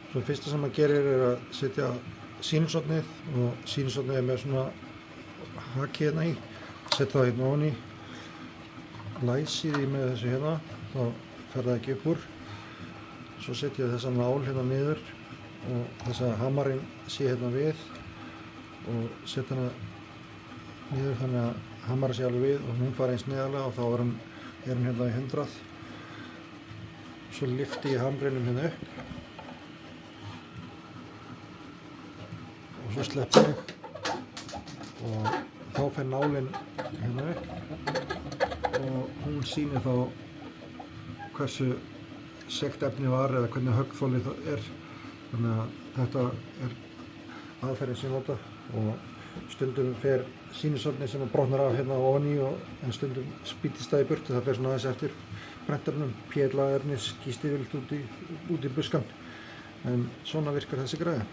Svo fyrsta sem maður gerir að setja sýnishornið og sýnishornið með svona haki hérna í. Setja það hérna ofan í. Læsi því með þessu hérna, þá fer það ekki upp úr. Svo setja ég þessa nál hérna niður og þessa hamarinn sé hérna við og setja hana niður þannig að hamarinn sé alveg við og hún fara eins neðarlega og þá er hann hérna í 100. Svo lyfti ég hamrinum hérna upp og svo sleppi ég og þá fer nálinn hérna upp og hún sýnir þá hversu sekt efni var eða hvernig höggþolið það er. Þannig að þetta er aðferðin sem ég nota og stundum fer sýnishornið sem brotnar af hérna ofan í en stundum spýtist það í burtu. Það fer svona aðeins eftir prentarnum, PLA-efni skýst yfirleitt út í buskann. En svona virkar þessi græja.